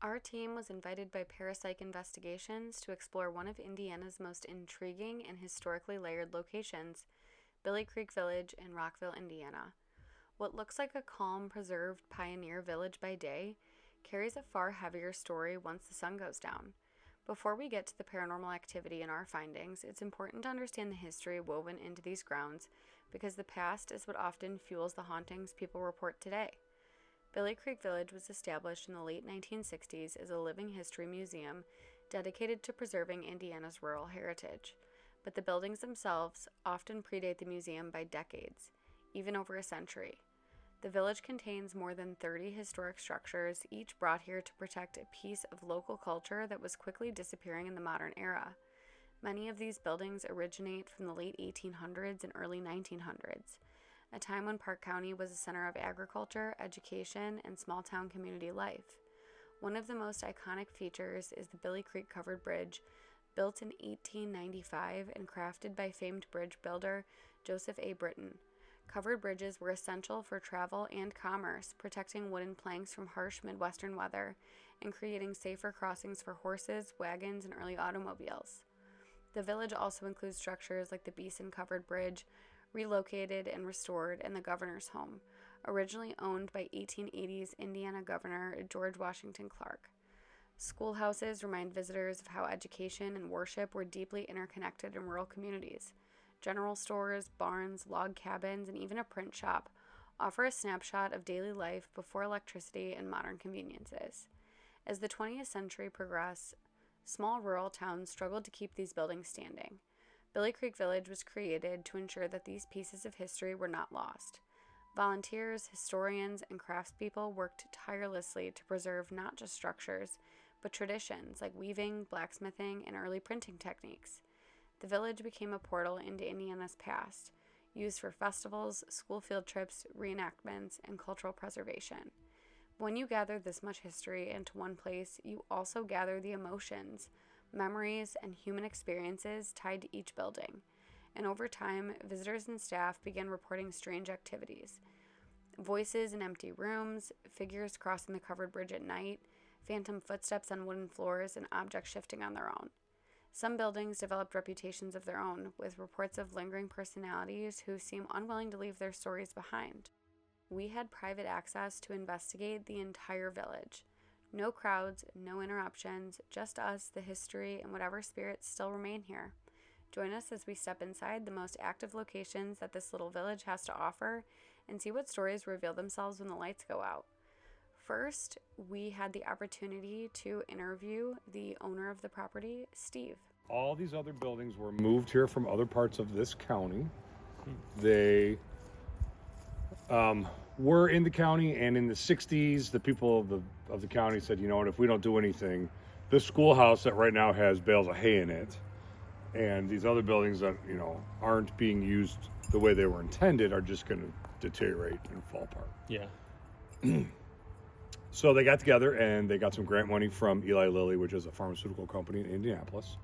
Our team was invited by Parapsych Investigations to explore one of Indiana's most intriguing and historically layered locations, Billie Creek Village in Rockville, Indiana. What looks like a calm, preserved pioneer village by day carries a far heavier story once the sun goes down. Before we get to the paranormal activity in our findings, it's important to understand the history woven into these grounds because the past is what often fuels the hauntings people report today. Billie Creek Village was established in the late 1960s as a living history museum dedicated to preserving Indiana's rural heritage. But the buildings themselves often predate the museum by decades, even over a century. The village contains more than 30 historic structures, each brought here to protect a piece of local culture that was quickly disappearing in the modern era. Many of these buildings originate from the late 1800s and early 1900s, a time when Park County was a center of agriculture, education, and small-town community life. One of the most iconic features is the Billie Creek Covered Bridge, built in 1895 and crafted by famed bridge builder Joseph A. Britton. Covered bridges were essential for travel and commerce, protecting wooden planks from harsh Midwestern weather and creating safer crossings for horses, wagons, and early automobiles. The village also includes structures like the Beeson Covered Bridge, relocated and restored, and the Governor's Home, originally owned by 1880s Indiana Governor George Washington Clark. Schoolhouses remind visitors of how education and worship were deeply interconnected in rural communities. General stores, barns, log cabins, and even a print shop offer a snapshot of daily life before electricity and modern conveniences. As the 20th century progressed, small rural towns struggled to keep these buildings standing. Billie Creek Village was created to ensure that these pieces of history were not lost. Volunteers, historians, and craftspeople worked tirelessly to preserve not just structures, but traditions like weaving, blacksmithing, and early printing techniques. The village became a portal into Indiana's past, used for festivals, school field trips, reenactments, and cultural preservation. When you gather this much history into one place, you also gather the emotions, memories, and human experiences tied to each building. And over time, visitors and staff began reporting strange activities. Voices in empty rooms, figures crossing the covered bridge at night, phantom footsteps on wooden floors, and objects shifting on their own. Some buildings developed reputations of their own, with reports of lingering personalities who seem unwilling to leave their stories behind. We had private access to investigate the entire village. No crowds, no interruptions, just us, the history, and whatever spirits still remain here. Join us as we step inside the most active locations that this little village has to offer and see what stories reveal themselves when the lights go out. First, we had the opportunity to interview the owner of the property, Steve. All these other buildings were moved here from other parts of this county. They were in the county, and in the 60s, the people of the county said, you know what, if we don't do anything, this schoolhouse that right now has bales of hay in it, and these other buildings that, aren't being used the way they were intended are just going to deteriorate and fall apart. Yeah. So they got together and they got some grant money from Eli Lilly, which is a pharmaceutical company in Indianapolis.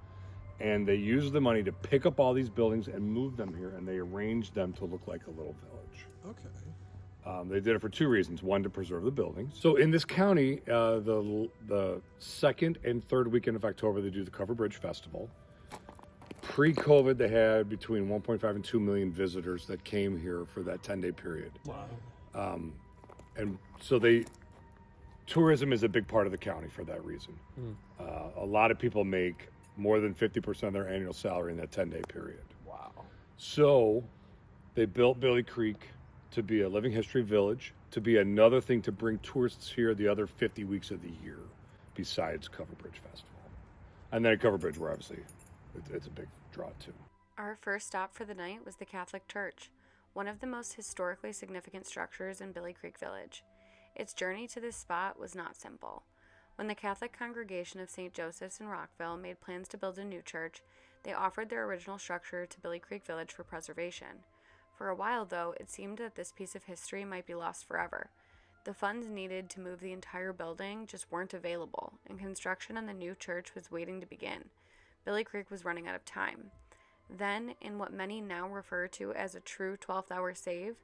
And they used the money to pick up all these buildings and move them here, and they arranged them to look like a little village. Okay. They did it for two reasons. One, to preserve the buildings. So in this county, the second and third weekend of October, they do the Cover Bridge Festival. Pre-COVID, they had between 1.5 and 2 million visitors that came here for that 10-day period. Wow. And so tourism is a big part of the county for that reason. A lot of people make more than 50% of their annual salary in that 10-day period. Wow. So they built Billie Creek to be a living history village, to be another thing to bring tourists here the other 50 weeks of the year, besides Cover Bridge Festival. And then at Cover Bridge, where obviously it's a big draw too. Our first stop for the night was the Catholic Church, one of the most historically significant structures in Billie Creek Village. Its journey to this spot was not simple. When the Catholic congregation of St. Joseph's in Rockville made plans to build a new church, they offered their original structure to Billie Creek Village for preservation. For a while, though, it seemed that this piece of history might be lost forever. The funds needed to move the entire building just weren't available, and construction on the new church was waiting to begin. Billie Creek was running out of time. Then, in what many now refer to as a true 12th hour save,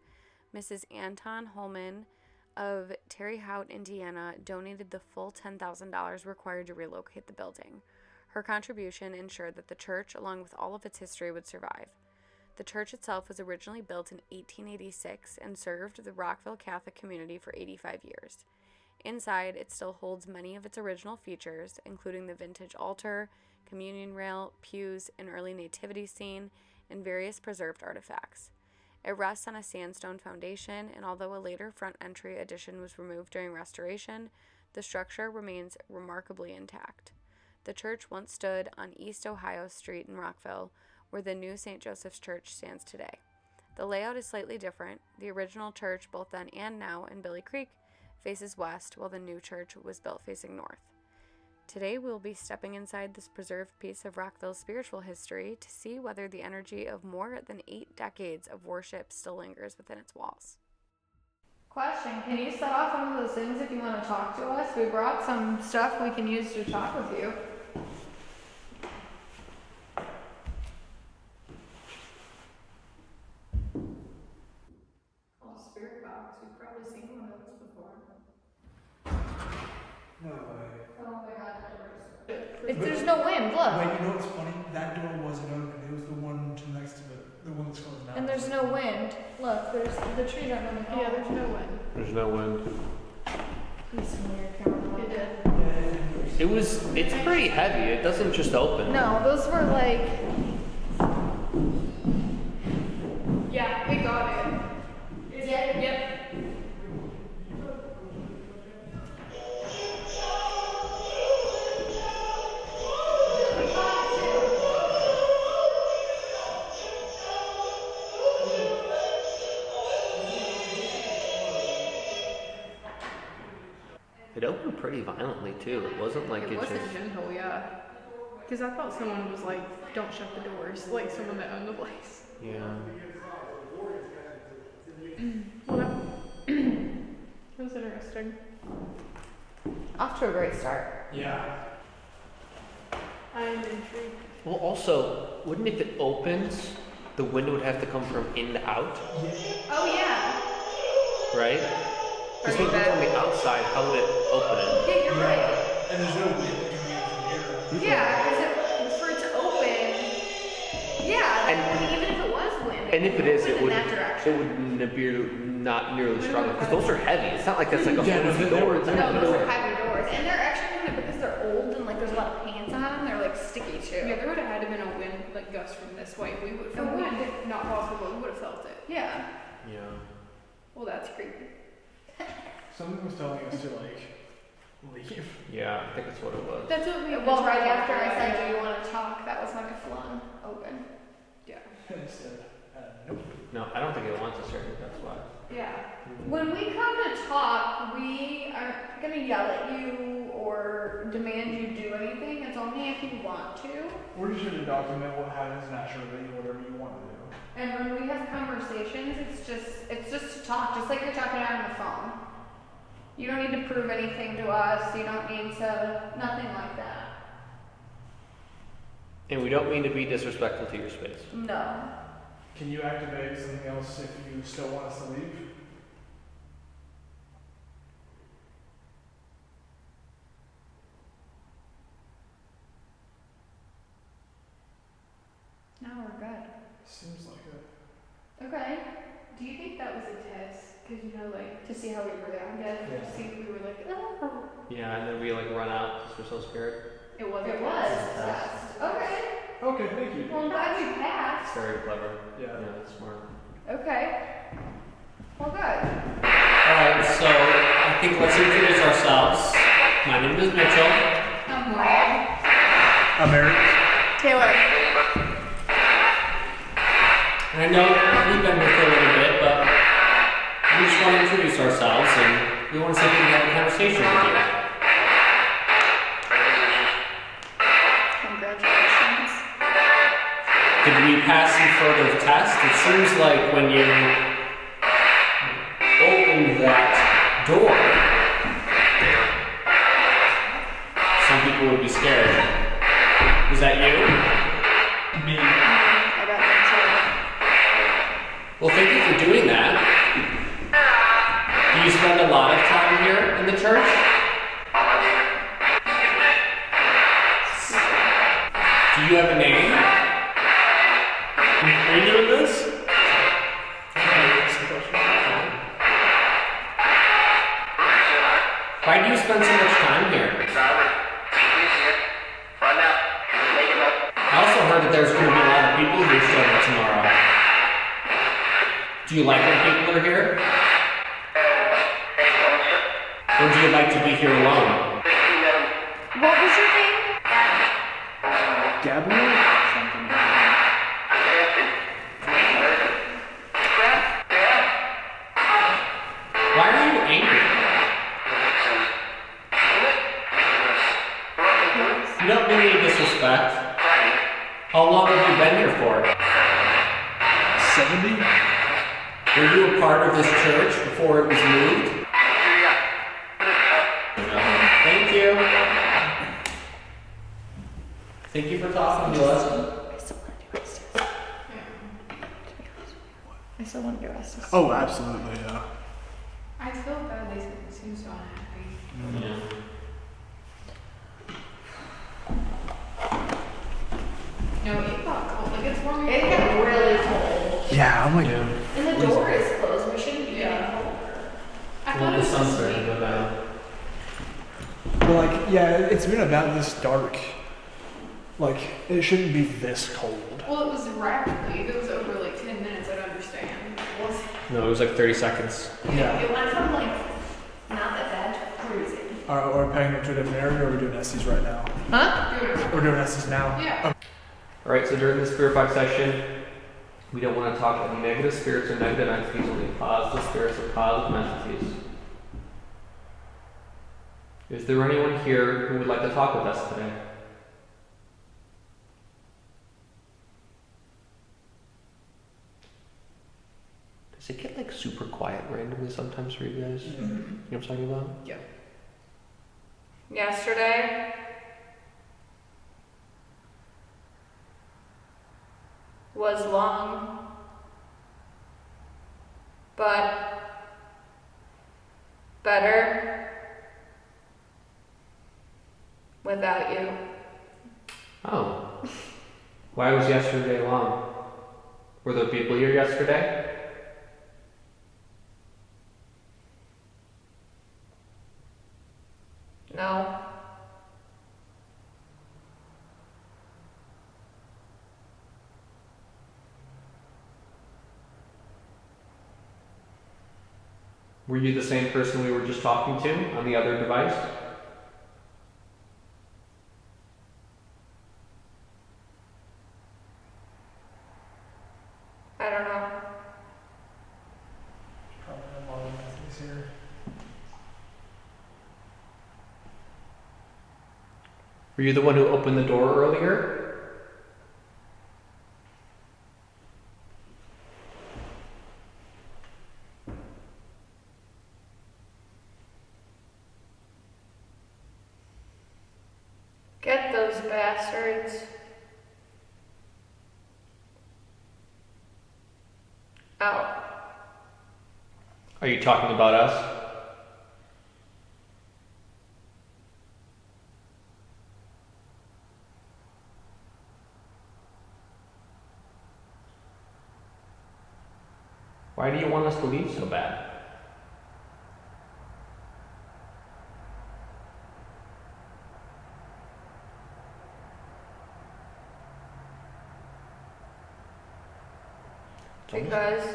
Mrs. Anton Holman of Terre Haute, Indiana, donated the full $10,000 required to relocate the building. Her contribution ensured that the church, along with all of its history, would survive. The church itself was originally built in 1886 and served the Rockville Catholic community for 85 years. Inside, it still holds many of its original features, including the vintage altar, communion rail, pews, an early nativity scene, and various preserved artifacts. It rests on a sandstone foundation, and although a later front entry addition was removed during restoration, the structure remains remarkably intact. The church once stood on East Ohio Street in Rockville, where the new St. Joseph's Church stands today. The layout is slightly different. The original church, both then and now in Billie Creek, faces west, while the new church was built facing north. Today we'll be stepping inside this preserved piece of Rockville's spiritual history to see whether the energy of more than 8 decades of worship still lingers within its walls. Question, can you set off one of those things if you want to talk to us? We brought some stuff we can use to talk with you. Oh, spirit box. We've probably seen one of those before. No way. Oh my god, if there's no wind, look. Wait, you know what's funny? That door wasn't open. It was the one to next to it. The one that's closed now. And there's no wind. Look, there's the trees aren't moving. Yeah, there's no wind. There's no wind. It did. It's pretty heavy. It doesn't just open. No, those were like. Yeah, we got it. Yep. It opened pretty violently too. It wasn't like It it wasn't just. gentle, yeah. Because I thought someone was like, don't shut the doors. Like someone that owned the place. Yeah. Well, that was interesting. Off to a great start. Yeah. I'm intrigued. Well, also, wouldn't if it opens, the wind would have to come from in to out, Oh, yeah. right? Because when Right. you're on the outside, how would it open it? Yeah, you're right. And there's no wind coming from here. Yeah, because for it to open, yeah, like, even if it was wind, And if it is, open it in would that direction. not nearly strong because those are heavy. It's not like that's like a Yeah, flimsy they door. were- It's they like No, a those door. are heavy doors, and they're actually kind of because they're old and like there's a lot of paint on them. They're like sticky too. Yeah, there would have had to been a wind like gust from this way. We would, A from wind. wind, not possible. We would have felt it. Yeah. Yeah. Well, that's creepy. Someone was telling us to like leave. Yeah, I think that's what it was. That's what we. Well, right after I said, "Do you want to talk?" That was when I flung open. Yeah. And I said, nope. No, I don't think it wants us here. That's why. Yeah. When we come to talk, we aren't gonna yell at you or demand you do anything. It's only if you want to. We're just here to document what happens naturally, whatever you want to do. And when we have conversations, it's just to talk, just like you're talking out on the phone. You don't need to prove anything to us. You don't need to, nothing like that. And we don't mean to be disrespectful to your space. No. Can you activate something else if you still want us to leave? No, we're good. Seems like it. Okay. Do you think that was a test? Because you know, like To see how we reacted. to see if we were like, oh. Yeah, and then we like run out because we're so scared. It was. It was a test. Okay. Okay, thank you. Well, I'm glad we It's passed. very clever. Yeah. That's smart. Okay. Well, good. Alright, so I think let's introduce ourselves. My name is Mitchell. I'm like, I'm Eric. Taylor. And I know we've been here for a little bit, but we just want to introduce ourselves and we want to see if we can have a conversation with you. Congratulations. Did we pass some sort of test? It seems like when you opened that door, some people would be scared. Was that you? Me. I got that Well, thank you for doing that. Do you spend a lot Why do you spend so much time here? I also heard that there's going to be a lot of people here showing up tomorrow. Do you like when people are here? Or do you like to be here alone? What was your name? Gabriel? Why are you angry? You don't mean any disrespect. How long have you been here for? 70? Were you a part of this church before it was moved? Thank you. Thank you for talking to us. I still want to do Estes. Oh, absolutely, yeah. I feel bad they seem so unhappy. Yeah. No, it got cold. Like, it's warm. It got really cold. Yeah, I'm like, And the door is closed. We shouldn't be getting Yeah. cold. I Well, thought it the was sun's just starting me. to go down. well, like, yeah, it's been about this dark. Like, it shouldn't be this cold. Well, it was rapidly. If it was over like 10 minutes, I'd understand. No, it was like 30 seconds. Yeah. It went from like not that bad to cruising. Are we paying them to a different area, or are we doing Estes right now? Huh? We're doing Estes now? Yeah. Alright, so during the Spirit Box session, we don't want to talk about any negative spirits or negative entities, only positive spirits or positive entities. Is there anyone here who would like to talk with us today? Does it get like super quiet randomly sometimes for you guys? You know what I'm talking about? Yesterday, was long, but better without you. Oh. Why was yesterday long? Were there people here yesterday? No. Were you the same person we were just talking to on the other device? I don't know. Probably have a lot of Estes here. Were you the one who opened the door earlier? Get those bastards out. Are you talking about us? Why do you want us to leave so bad? Because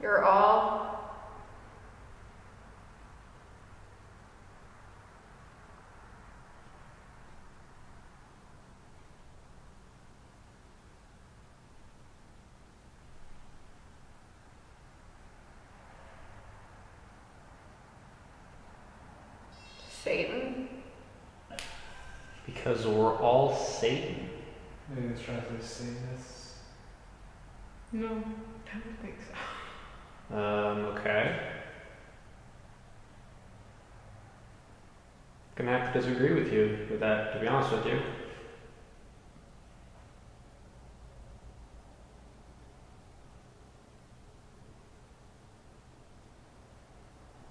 you're all Satan. Because we're all Satan. Maybe it's trying to say Satanists. No, I don't think so. Okay. Gonna have to disagree with you with that, to be honest with you.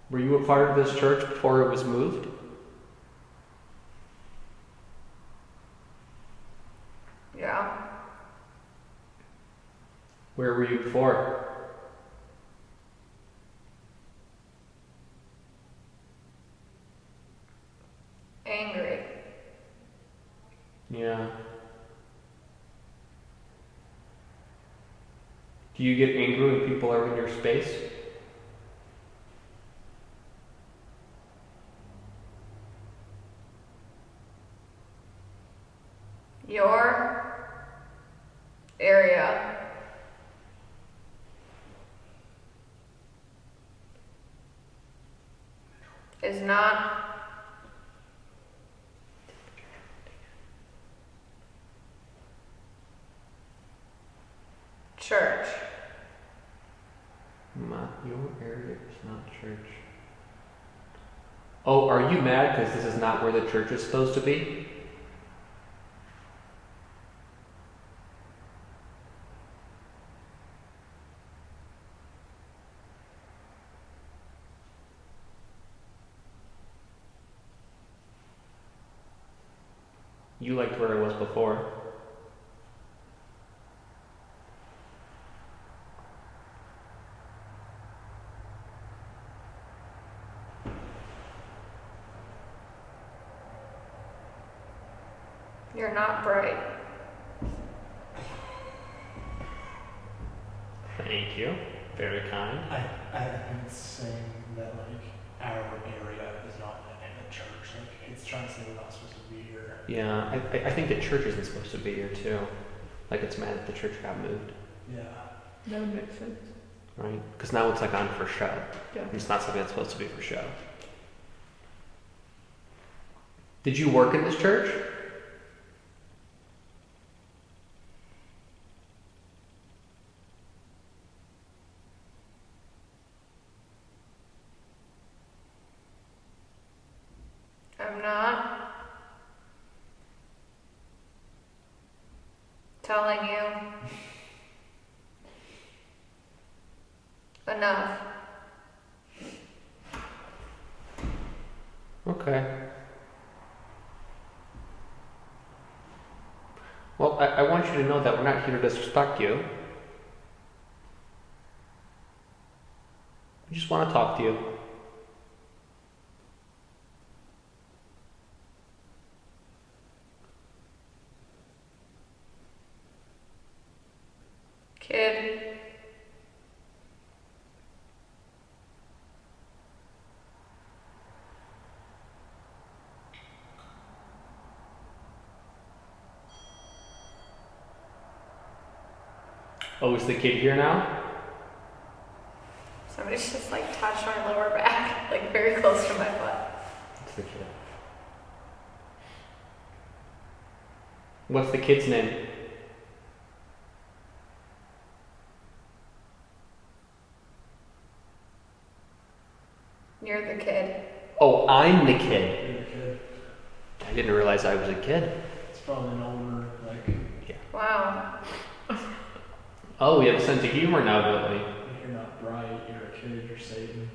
Were you a part of this church before it was moved? Where were you before? Angry. Yeah. Do you get angry when people are in your space? Your area is not church. Your area is not church. Oh, are you mad because this is not where the church is supposed to be? You liked where I was before. You're not bright. Thank you. Very kind. I think it's saying that like our area is not in the church. Like it's trying to say we're not supposed to be here. Yeah, I think the church isn't supposed to be here too. Like it's mad that the church got moved, Yeah. That would make sense. right? Because now it's like on for show. Yeah. It's not something that's supposed to be for show. Did you work in this church? I'm not telling you enough. Okay. Well, I want you to know that we're not here to disrespect you. We just want to talk to you. Kid. Oh, is the kid here now? Somebody's just like touched my lower back, like very close to my butt. It's the kid. What's the kid's name? You're the kid. Oh, I'm the kid. You're a kid. I didn't realize I was a kid. It's probably an older like. Wow. Oh, we have a sense of humor now, don't we? You're not bright. You're a kid. You're Satan.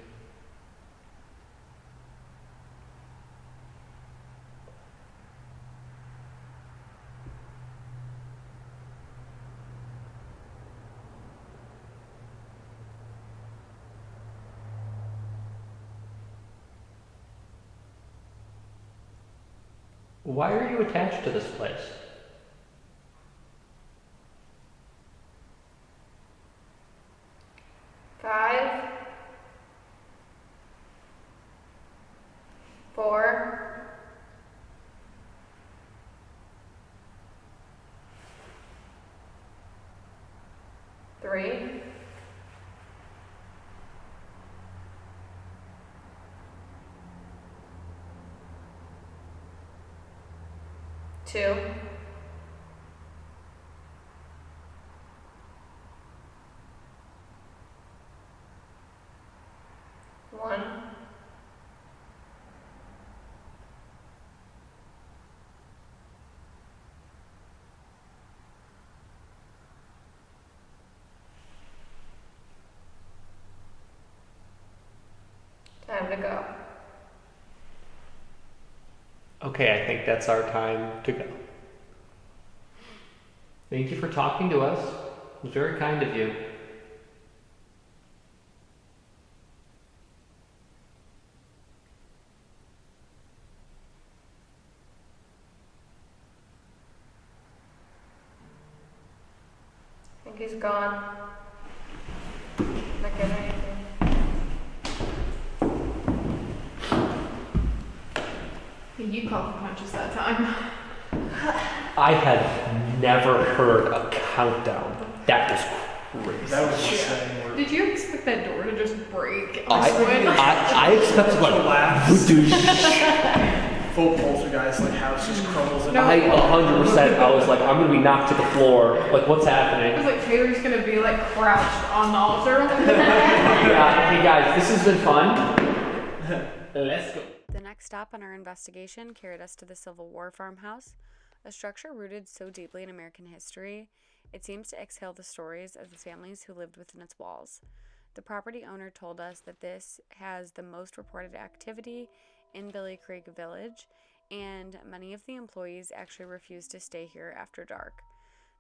Why are you attached to this place? Five. 4. 3. 2. 1. Time to go. Okay, I think that's our time to go. Thank you for talking to us. It's very kind of you. I think he's gone. Not getting anything. You called the punches that time. I had never heard a countdown. That was crazy. That was insane. Did you expect that door to just break? I expected like Full poltergeist, like house just crumbles. No. I 100%. I was like, I'm gonna be knocked to the floor. Like, what's I happening? was like, Taylor's gonna be like crouched on the altar. Yeah, hey guys, this has been fun. Let's go. The next stop on our investigation carried us to the Civil War farmhouse, a structure rooted so deeply in American history, it seems to exhale the stories of the families who lived within its walls. The property owner told us that this has the most reported activity in Billie Creek Village, and many of the employees actually refuse to stay here after dark.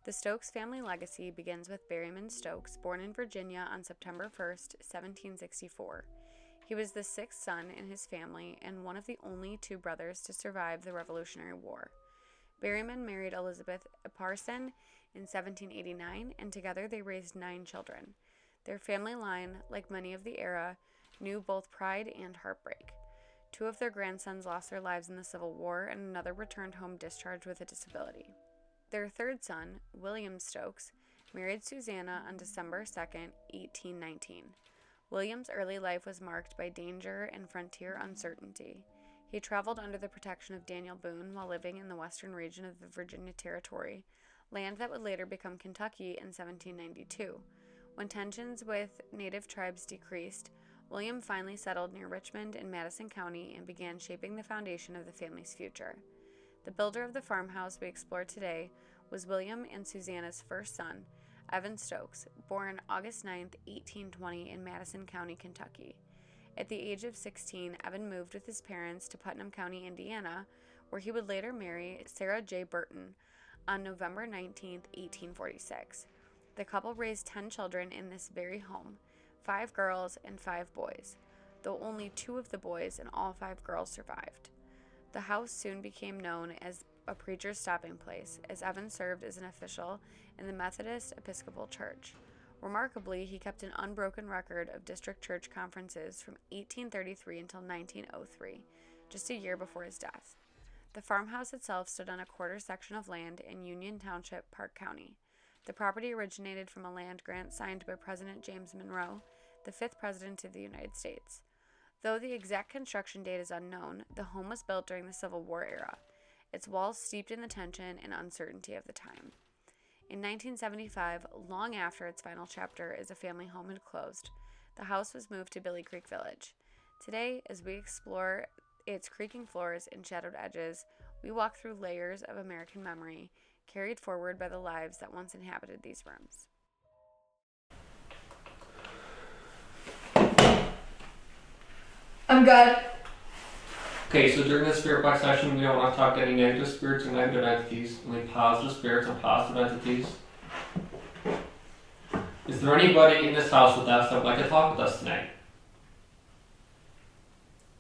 The Stokes family legacy begins with Berryman Stokes, born in Virginia on September 1st, 1764. He was the sixth son in his family and one of the only two brothers to survive the Revolutionary War. Berryman married Elizabeth Parson in 1789, and together they raised 9 children. Their family line, like many of the era, knew both pride and heartbreak. 2 of their grandsons lost their lives in the Civil War, and another returned home discharged with a disability. Their third son, William Stokes, married Susanna on December 2nd, 1819. William's early life was marked by danger and frontier uncertainty. He traveled under the protection of Daniel Boone while living in the western region of the Virginia Territory, land that would later become Kentucky in 1792. When tensions with native tribes decreased, William finally settled near Richmond in Madison County and began shaping the foundation of the family's future. The builder of the farmhouse we explore today was William and Susanna's first son, Evan Stokes, born August 9, 1820 in Madison County, Kentucky. At the age of 16, Evan moved with his parents to Putnam County, Indiana, where he would later marry Sarah J. Burton on November 19, 1846. The couple raised 10 children in this very home, 5 girls and 5 boys, though only 2 of the boys and all 5 girls survived. The house soon became known as a preacher's stopping place, as Evan served as an official in the Methodist Episcopal Church. Remarkably, he kept an unbroken record of district church conferences from 1833 until 1903, just a year before his death. The farmhouse itself stood on a quarter section of land in Union Township, Park County. The property originated from a land grant signed by President James Monroe, the 5th President of the United States. Though the exact construction date is unknown, the home was built during the Civil War era, its walls steeped in the tension and uncertainty of the time. In 1975, long after its final chapter as a family home had closed, the house was moved to Billie Creek Village. Today, as we explore its creaking floors and shadowed edges, we walk through layers of American memory carried forward by the lives that once inhabited these rooms. I'm good. Okay, so during this spirit box session, we don't want to talk to any negative spirits and negative entities, only positive spirits and positive entities. Is there anybody in this house with us that would like to talk with us tonight?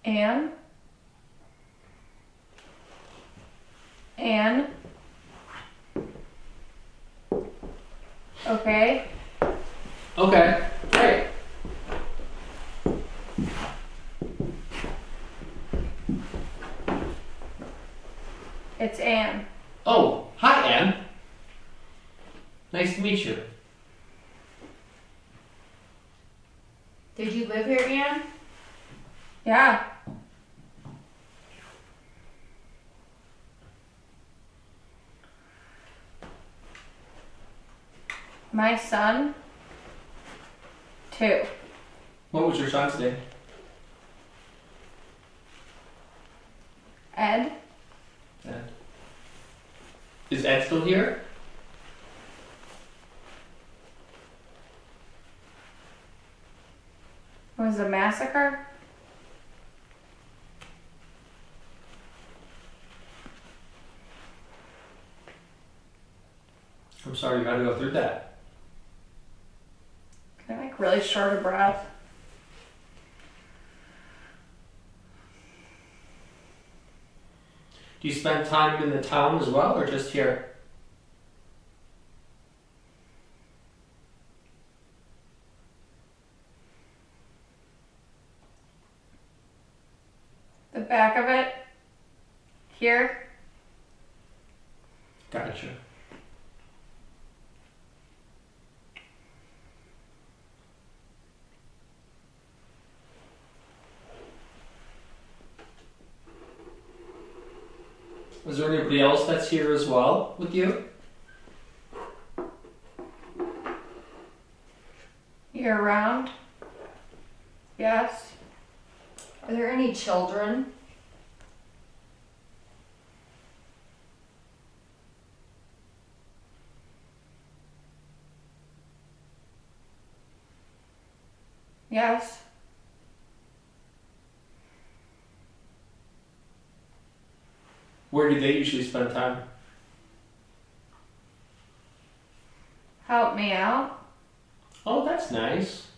Anne? Okay. Okay, great. It's Anne. Oh, hi Anne. Nice to meet you. Did you live here, Anne? Yeah. My son? 2. What was your son's name? Ed? Ed. Is Ed still here? Was a massacre? I'm sorry you had to go through that. really short of breath. Do you spend time in the town as well, or just here? The back of it, here. Gotcha. Is there anybody else that's here as well with you? Year round. Yes. Are there any children? Yes. Where do they usually spend time? Help me out. Oh, that's nice.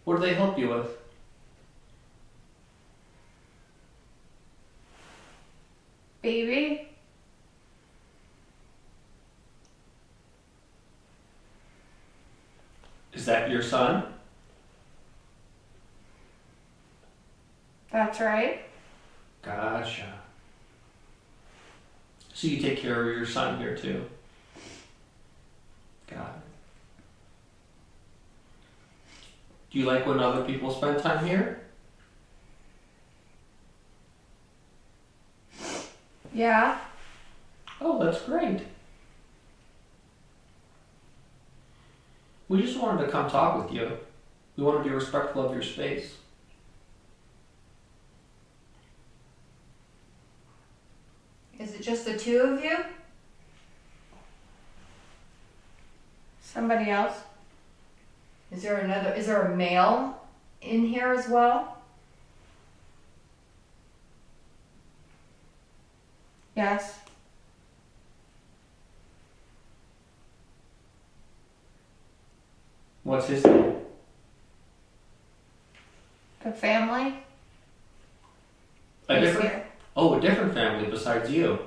What do they help you with? Baby. Is that your son? That's right. Gotcha. So you take care of your son here too? Got it. Do you like when other people spend time here? Yeah. Oh, that's great. We just wanted to come talk with you. We want to be respectful of your space. Is it just the two of you? Somebody else? Is there a male in here as well? Yes. What's his name? The family A is different. here. Oh, a different family besides you.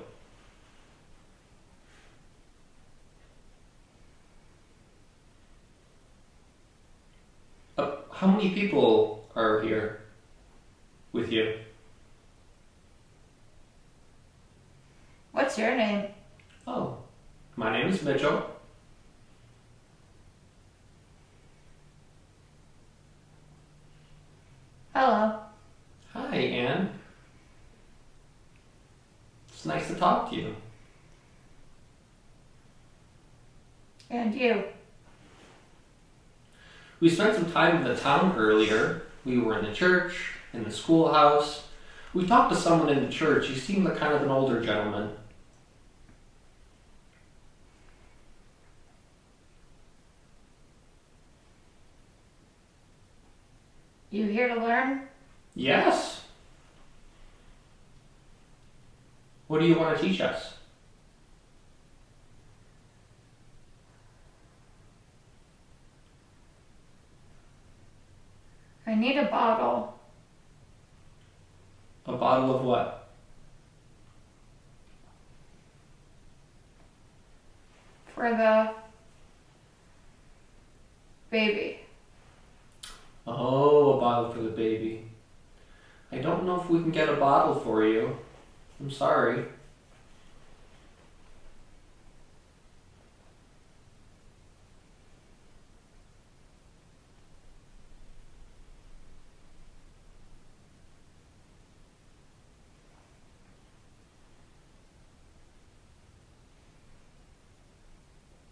How many people are here with you? What's your name? Oh, my name is Mitchell. Hello. Hi, Anne. It's nice to talk to you. And you. We spent some time in the town earlier. We were in the church, in the schoolhouse. We talked to someone in the church. He seemed like kind of an older gentleman. You here to learn? Yes. What do you want to teach us? I need a bottle. A bottle of what? For the baby. Oh, a bottle for the baby. I don't know if we can get a bottle for you. I'm sorry.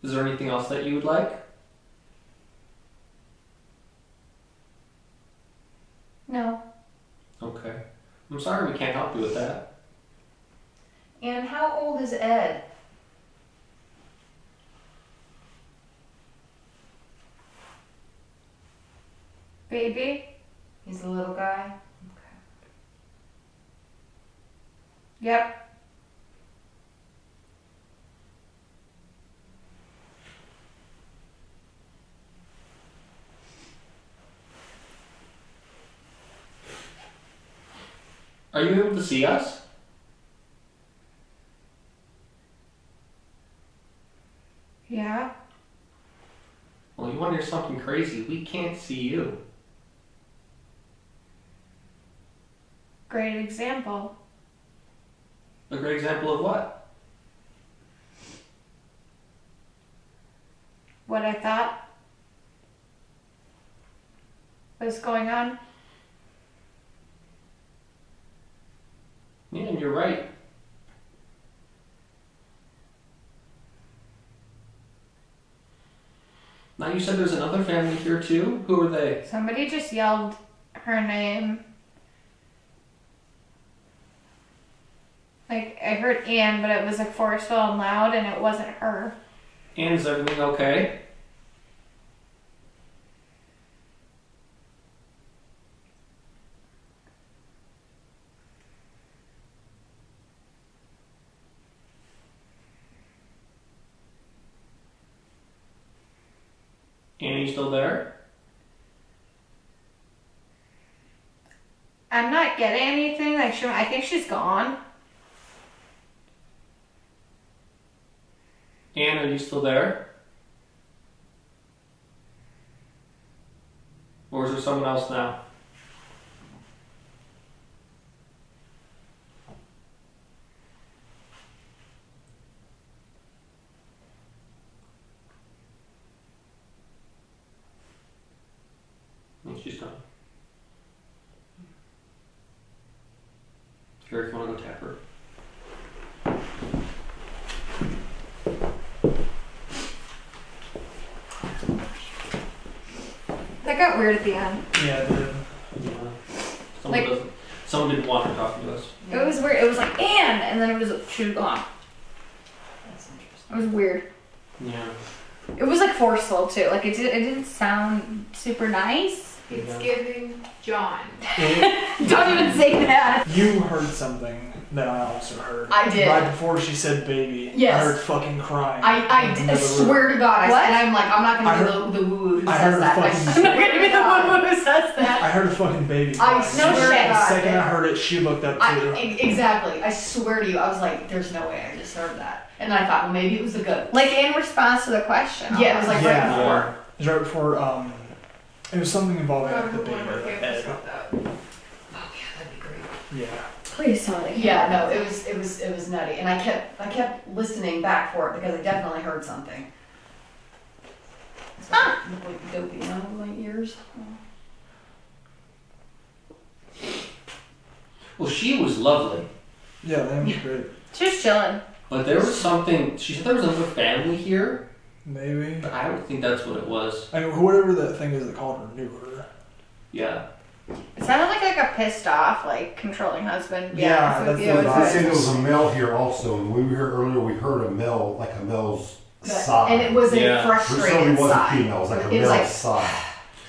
Is there anything else that you would like? No. Okay. I'm sorry we can't help you with that. And how old is Ed? Baby? He's a little guy. Yep. Are you able to see us? Yeah. Well, you want to hear something crazy? We can't see you. Great example. A great example of what? What I thought was going on. Yeah, and you're right. Now you said there's another family here too? Who are they? Somebody just yelled her name. Like, I heard Anne, but it was like forceful and loud, and it wasn't her. And is everything okay? Annie still there? I'm not getting anything. Like, I think she's gone. Anne, are you still there? Or is there someone else now? And she's gone. Eric, you want to go tap her? That got weird at the end. Yeah, it did. Yeah. Like- Someone didn't want her talking to us. It was weird. It was like Anne, and then she was gone. That's interesting. It was weird. Yeah. It was like forceful too. Like it didn't sound super nice. It's Yeah. giving John. Don't even say that. You heard something that I also heard. I did. Right before she said baby. Yes. I heard fucking crying. I swear to God, What? and I'm like, I'm not I gonna be the woo who I says heard that. a I fucking- I'm swear not gonna be to the God. one who says that. I heard a fucking baby I crying. swear No to shit. God. The second I heard it, she looked up too. Exactly. I swear to you, I was like, there's no way I just heard that. And then I thought, well, maybe it was the goat. Like in response to the question. Yeah, it was like right Yeah. before. It was right before, it was something involving like, the baby. Whoever or came the up head. with that. Oh yeah, that'd be great. Yeah. Please tell me. Yeah, no, it was nutty, and I kept listening back for it because I definitely heard something. So I look like dopey now with my ears. Well, she was lovely. Yeah, that was great. She was chilling. But there was something, she said there was another family here, Maybe. but I don't think that's what it was. I mean, whatever that thing is that called her knew her. Yeah. It sounded like a pissed off, like controlling husband. Yeah, so that's yeah, the- it was I good. said there was a male here also, and when we were here earlier, we heard a male, like a male's sigh. And it was a Yeah. For some, frustrated it wasn't sigh. female, it was like a It was male like- sigh.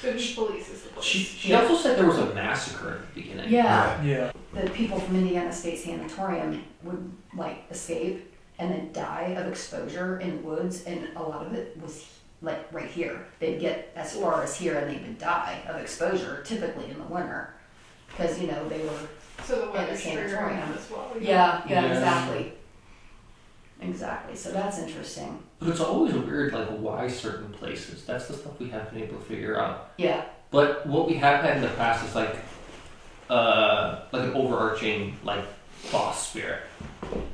So the police is the police. She also said there was a massacre at the beginning. Yeah. Yeah. The people from Indiana State Sanatorium would like escape and then die of exposure in the woods, and a lot of it was like right here. They'd get as far as here and they would die of exposure, typically in the winter, because you know they were. So the Yeah, weather's the triggering sanatorium. them as well. Yeah, Yeah. exactly. Exactly. So that's interesting. But it's always weird, like, why certain places. That's the stuff we haven't been able to figure out. Yeah. But what we have had in the past is, like an overarching, like, boss spirit.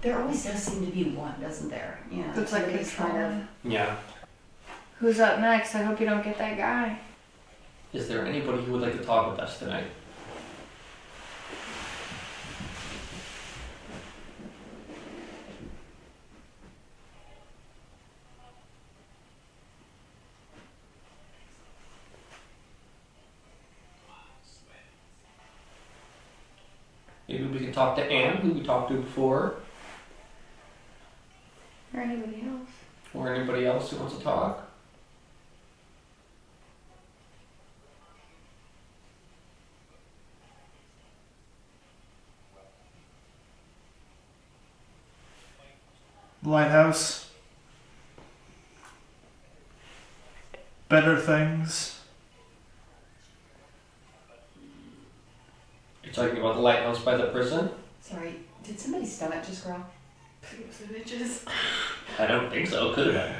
There always does seem to be one, doesn't there? Yeah. Looks like somebody's it's kind of. Yeah. Who's up next? I hope you don't get that guy. Is there anybody who would like to talk with us tonight? Maybe we can talk to Anne, who we talked to before, Or anybody else? or anybody else who wants to talk. Lighthouse. Better things. You're talking about the lighthouse by the prison? Sorry, did somebody's stomach just growl? Bitches. I don't think so. Could have.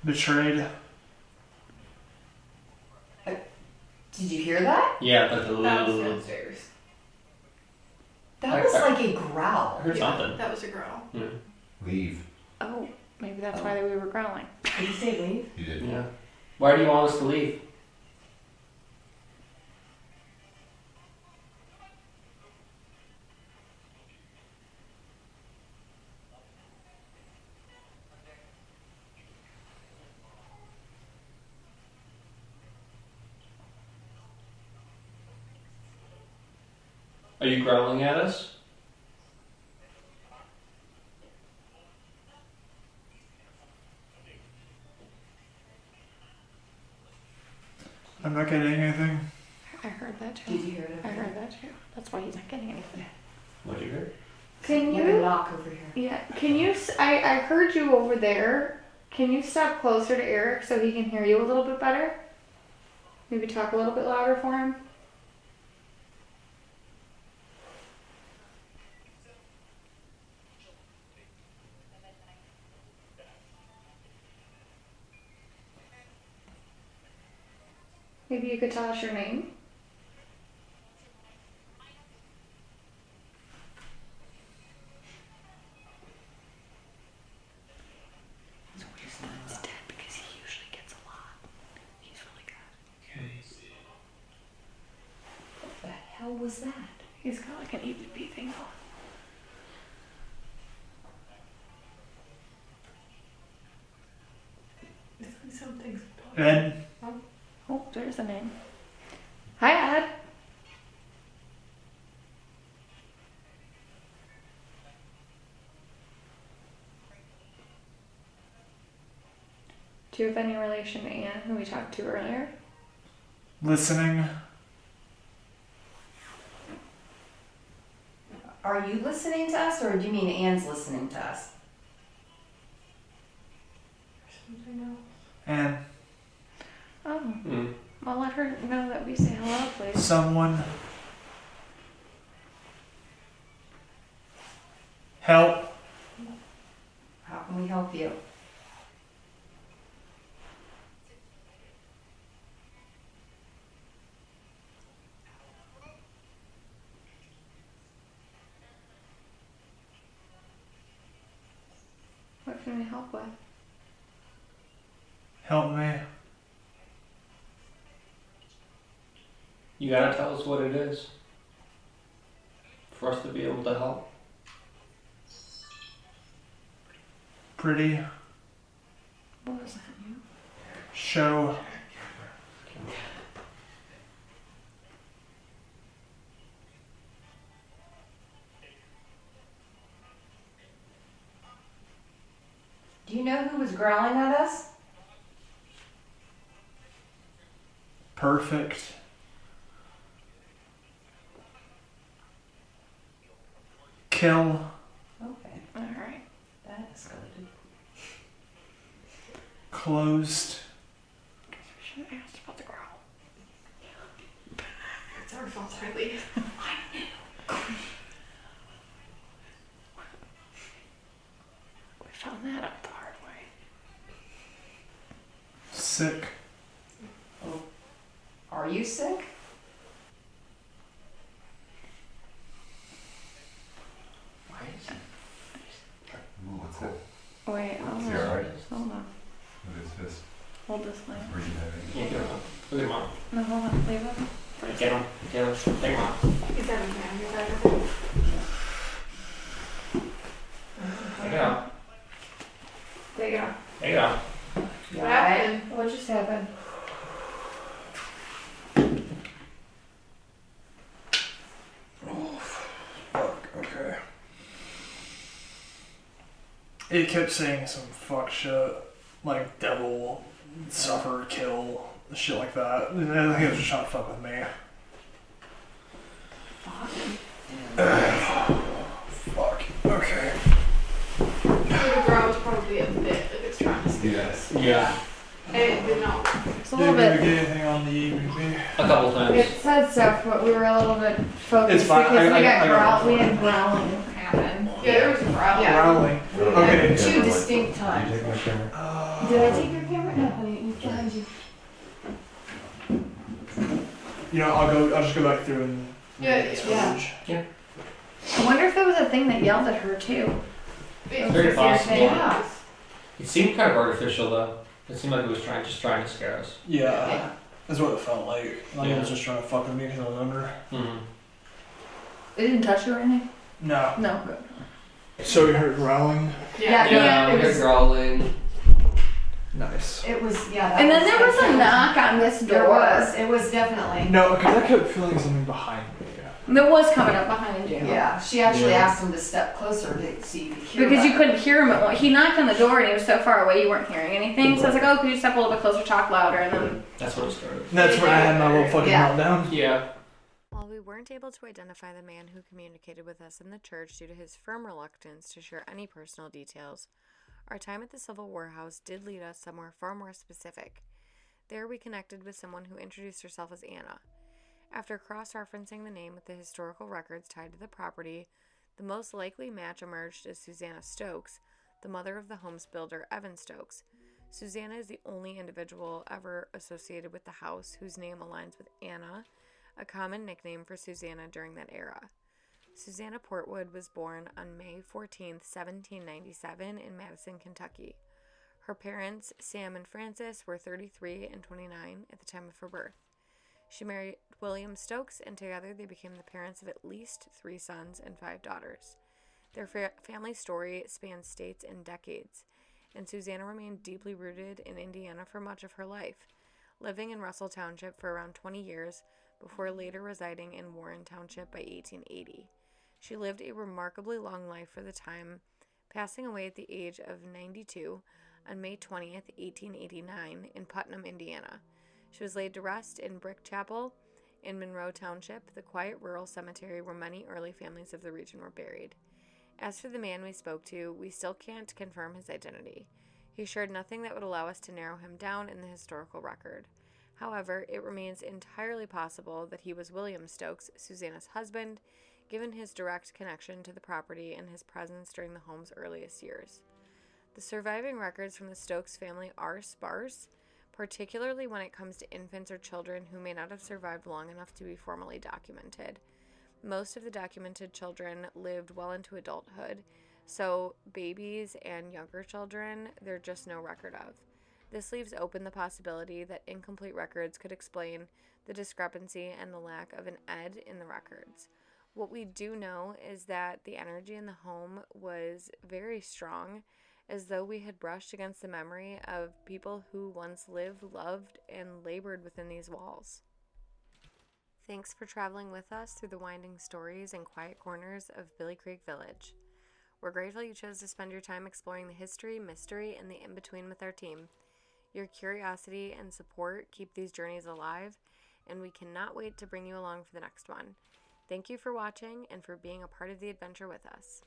The trade. Did you hear that? Yeah, but That was downstairs. That was like a growl. I heard something. That was a growl. Leave. Oh, maybe that's why we were growling. Did you say leave? You did. Yeah. Why do you want us to leave? Are you growling at us? I'm not getting anything. I heard that too. Did you hear it? I heard that too. That's why he's not getting anything. What did you hear? Can You have a you? knock over here. Yeah. Can you? I heard you over there. Can you step closer to Eric so he can hear you a little bit better? Maybe talk a little bit louder for him. Maybe you could tell us your name. It's dead because he usually gets a lot. He's really good. What the hell was that? He's got like an EVP thing on. Something's Ed, Oh, there's the name. Hi, Ed. Do you have any relation to Anne, who we talked to earlier? listening. Are you listening to us, or do you mean Anne's listening to us? something else. And Oh, well, let her know that we say hello, please. someone. Help. How can we help you? What can we help with? Help me. You gotta tell us what it is for us to be able to help. Pretty. What was that? Show. Do you know who was growling at us? Perfect. Kill. Okay, Alright. that escalated. Closed. Guess we should have asked about the growl. It's our fault I leave. We found that out the hard way. Sick. Are you sick? What's it? Wait, hold Is on. he alright? Hold on. What is this? Hold this line. Where you heading? Yeah, get him up. Look at him up. No, hold on. Leave him. Get him. Get him. Take him up. Is that okay? Is that okay? Take it out. Take it off. Take it out. You What alright? happened? What just happened? Okay. It kept saying some fuck shit, like devil, suffer, kill, shit like that. And I think it was just trying to fuck with me. Fuck. Okay. So the growl was probably a bit if it's trying to scare Yeah. us. Yeah. It did not. It's a Did little we bit. get anything on the EVP? A couple times. It said stuff, but we were a little bit focused It's fine. because I we had growling happen. Yeah, there was a problem. Yeah. Growling. Okay. Two distinct times. Did you take my camera? Did I take your camera? No, honey, it's behind you. You know, I'll just go back through and Yeah, read this yeah. footage. I wonder if there was a thing that yelled at her too. It's Very just possible. Yeah. It seemed kind of artificial though. It seemed like it was trying to scare us. Yeah. Yeah. That's what it felt like. Like it was just trying to fuck with me because I was under. Mm-hmm. It didn't touch you or anything? No. No, good. So you heard growling? Yeah. Yeah, it we was- heard growling. Nice. It was, yeah. That And then there was a definitely- knock on this door. There was. It was definitely. No, because I kept feeling something behind me. There was coming up behind you. Yeah. She actually Yeah. asked him to step closer to see if he could hear Because you better. couldn't hear him at one. He knocked on the door and he was so far away you weren't hearing anything. So I was like, oh, could you step a little bit closer, talk louder, and then. That's what it started. And that's when I had my little fucking Yeah. meltdown. Yeah. While we weren't able to identify the man who communicated with us in the church due to his firm reluctance to share any personal details, our time at the Civil War House did lead us somewhere far more specific. There we connected with someone who introduced herself as Anna. After cross-referencing the name with the historical records tied to the property, the most likely match emerged as Susanna Stokes, the mother of the home's builder Evan Stokes. Susanna is the only individual ever associated with the house whose name aligns with Anna, a common nickname for Susanna during that era. Susanna Portwood was born on May 14, 1797 in Madison, Kentucky. Her parents, Sam and Frances, were 33 and 29 at the time of her birth. She married William Stokes, and together they became the parents of at least 3 sons and 5 daughters. Their family story spans states and decades, and Susanna remained deeply rooted in Indiana for much of her life, living in Russell Township for around 20 years before later residing in Warren Township by 1880. She lived a remarkably long life for the time, passing away at the age of 92 on May 20th, 1889 in Putnam, Indiana. She was laid to rest in Brick Chapel in Monroe Township, the quiet rural cemetery where many early families of the region were buried. As for the man we spoke to, we still can't confirm his identity. He shared nothing that would allow us to narrow him down in the historical record. However, it remains entirely possible that he was William Stokes, Susanna's husband, given his direct connection to the property and his presence during the home's earliest years. The surviving records from the Stokes family are sparse, particularly when it comes to infants or children who may not have survived long enough to be formally documented. Most of the documented children lived well into adulthood, so babies and younger children, there's just no record of. This leaves open the possibility that incomplete records could explain the discrepancy and the lack of an Ed in the records. What we do know is that the energy in the home was very strong, as though we had brushed against the memory of people who once lived, loved, and labored within these walls. Thanks for traveling with us through the winding stories and quiet corners of Billie Creek Village. We're grateful you chose to spend your time exploring the history, mystery, and the in-between with our team. Your curiosity and support keep these journeys alive, and we cannot wait to bring you along for the next one. Thank you for watching and for being a part of the adventure with us.